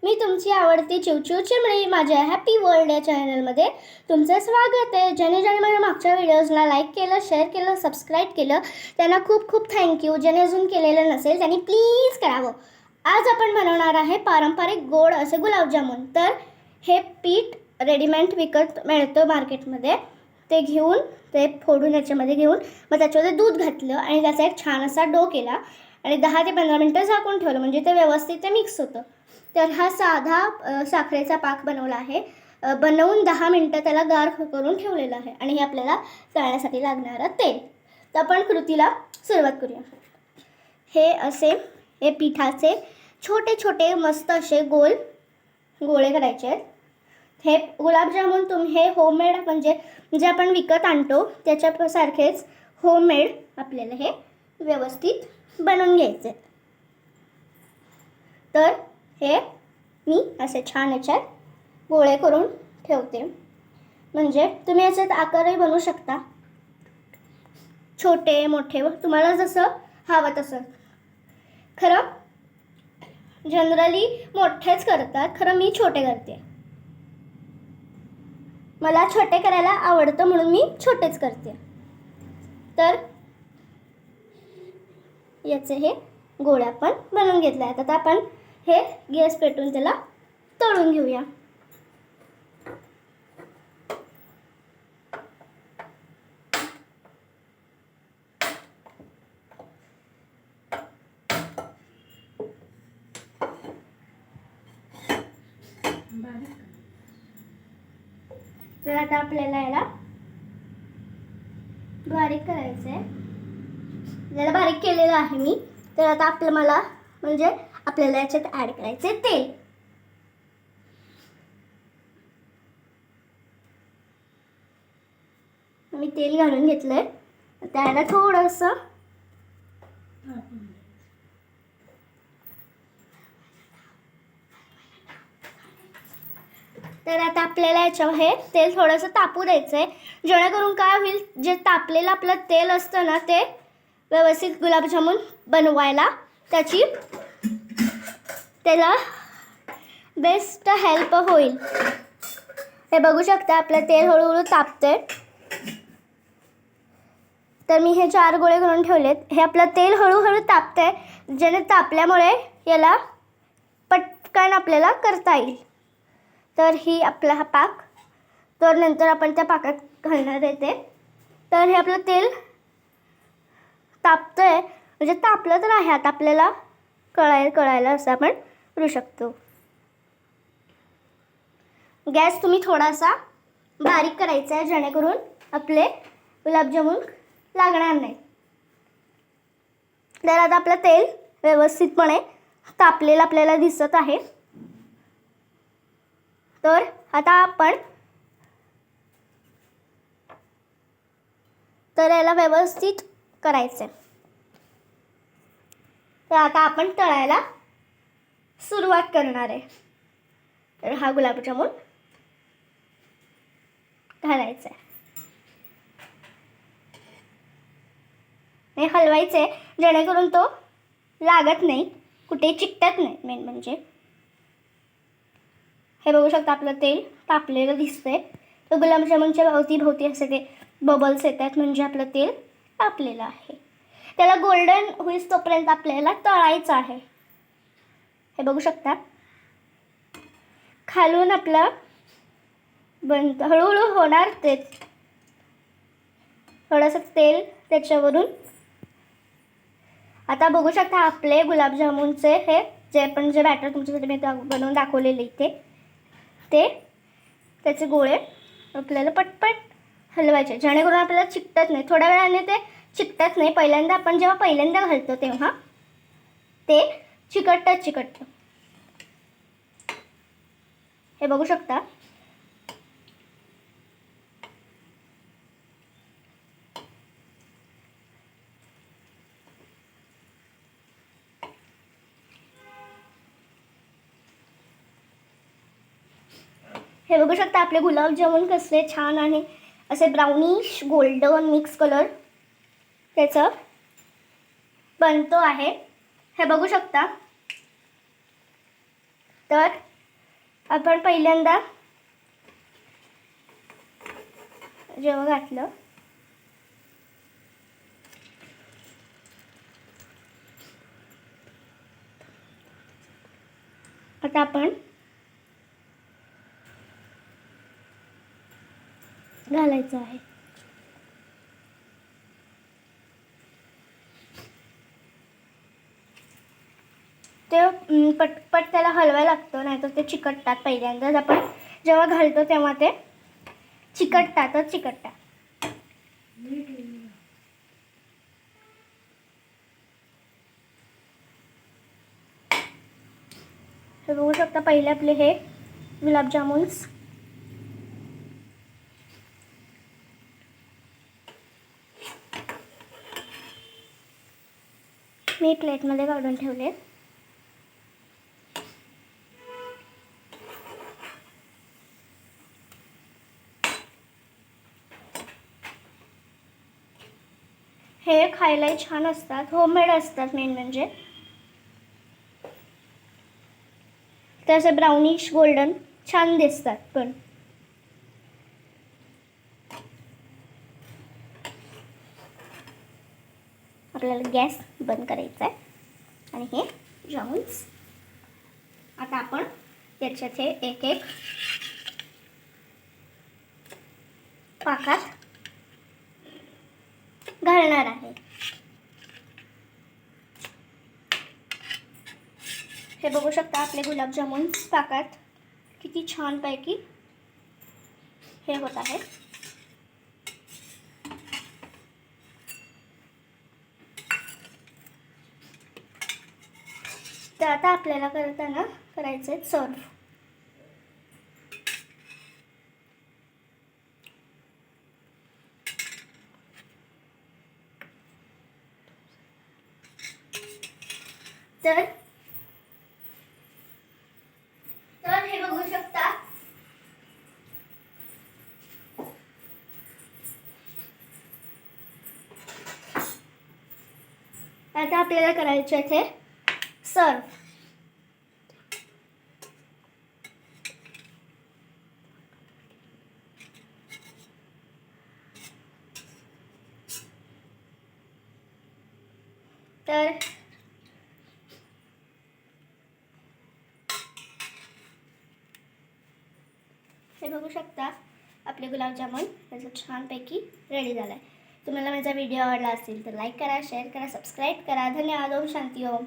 मी तुमची आवडती चिवचिव चिमणी माझ्या हॅपी वर्ल्ड या चॅनलमध्ये तुमचं स्वागत आहे. ज्याने माझ्या मागच्या व्हिडिओजला लाईक केलं, शेअर केलं, सबस्क्राईब केलं त्यांना खूप खूप थँक्यू. ज्याने अजून केलेलं नसेल त्यांनी प्लीज करावं. आज आपण बनवणार आहे पारंपरिक गोड असे गुलाबजामुन. तर हे पीठ रेडीमेड विकत मिळतं मार्केटमध्ये. ते घेऊन ते फोडून याच्यामध्ये घेऊन मग त्याच्यामध्ये दूध घातलं आणि त्याचा एक छान असा डो केला आणि 10 ते 15 मिनटं झाकून ठेवलं म्हणजे ते व्यवस्थित ते मिक्स होतं. तर हा साधा साखरेचा पाक बनवला आहे. बनवून 10 मिनटं त्याला गार करून ठेवलेला आहे आणि हे आपल्याला तळण्यासाठी लागणारं तेल. तर आपण कृतीला सुरुवात करूया. हे पिठाचे छोटे छोटे मस्त असे गोळे करायचे आहेत. हे गुलाबजामुन हे होममेड म्हणजे जे आपण विकत आणतो त्याच्यासारखेच होममेड आपल्याला हे व्यवस्थित बनवून घ्यायचे. तर हे मी असे छान याच्यात गोळे करून ठेवते. म्हणजे तुम्ही याच्यात आकारही बनवू शकता, छोटे मोठे तुम्हाला जसं हवं तसं. खरं जनरली मोठेच करतात, खरं मी छोटे करते. मला छोटे करायला आवडतं म्हणून मी छोटेच करते. तर याचे हे गोळे आपण बनवून घेतले आहेत. आता आपण हे गॅस पेटवून त्याला तळून घेऊया. तर आता आपल्याला याला बारीक करायचं आहे. याला बारीक केलेलं आहे मी. तर आता आपल्याला याच्यात ॲड करायचे तेल. मी तेल घालून घेतलंय. त्याला थोडंसं तर आता आपल्याला याच्यावर हे तेल थोडंसं तापू द्यायचं आहे. जेणेकरून काय होईल, जे तापलेलं आपलं तेल असतं ना ते व्यवस्थित गुलाबजामुन बनवायला त्याला बेस्ट हेल्प होईल. हे बघू शकता आपलं तेल हळूहळू तापतंय. तर मी हे 4 गोळे करून ठेवलेत. हे आपलं तेल हळूहळू तापतंय, ज्याने तापल्यामुळे याला पटकन आपल्याला करता येईल. तर ही आपला हा पाक. तर नंतर आपण त्या पाकात घालणार आहे ते. तर हे आपलं तेल तापतंय म्हणजे तापलं तर आहे. आता आपल्याला कळायला असं आपण करू शकतो. गॅस तुम्ही थोडासा बारीक करायचा आहे जेणेकरून आपले गुलाबजामुन लागणार नाही. तर आता आपलं तेल व्यवस्थितपणे तापलेलं आपल्याला दिसत आहे. तर आता आपण याला व्यवस्थित करायचं. तर आता आपण तळायला सुरुवात करणार आहे. तर हा गुलाबजामुन घालायचा आहे. हे हलवायचं आहे जेणेकरून तो लागत नाही, कुठे चिकटत नाही. मेन म्हणजे हे बघू शकता आपलं तेल तापलेलं दिसतंय. तर गुलाबजामुनच्या भोवती असे ते बबल्स येतात म्हणजे आपलं तेल तापलेलं आहे. त्याला गोल्डन होईस तोपर्यंत आपल्याला तळायचं आहे. हे बघू शकता खालून आपलं हळूहळू होणार तेच. थोडंसं तेल त्याच्यावरून. आता बघू शकता आपले गुलाबजामुनचे हे जे बॅटर तुमच्यासाठी मी बनवून दाखवलेले इथे त्याचे गोळे आपल्याला पटपट हलवायचे जेणेकरून आपल्याला चिकटत नाही. थोड्या वेळाने ते चिकटत नाही. आपण जेव्हा पहिल्यांदा घालतो तेव्हा ते चिकटतं. हे बघू शकता. हे बघू शकता आपले गुलाबजामुन कसले छान आणि असे ब्राउनिश गोल्डन मिक्स कलर त्याचं बनतो आहे. हे बघू शकता. तर आपण पहिल्यांदा जेव्हा घातलं आता आपण घालायचं आहे. ते पटपट त्याला हलवायला लागतं, नाहीतर ते चिकटतात. पहिल्यांदाच आपण जेव्हा घालतो तेव्हा ते चिकटतातच चिकटतात. हे बघू शकता, पहिले आपले हे गुलाबजामुन्स मी प्लेटमध्ये काढून ठेवले. हे खायलाही छान असतात, होममेड असतात. मेन म्हणजे ते असे ब्राउनिश गोल्डन छान दिसतात. पण आपल्याला गॅस बंद करायचा आहे आणि हे जामुन्स आता आपण त्याच्यात हे एक एक पाकात घालणार आहे. हे बघू शकता, आपले गुलाबजामुन पाकात किती छानपैकी हे होत आहे. तर आता आपल्याला करताना करायचं आहे सर्व. तर हे बघू शकता, आता आपल्याला करायचे आहे सर्व. तर हे बघू शकता, आपले गुलाबजामुन याचं छानपैकी रेडी झालं आहे. तुम्हाला माझा व्हिडिओ आवडला असेल तर लाईक करा, शेअर करा, सबस्क्राईब करा. धन्यवाद. ओम शांती ओम.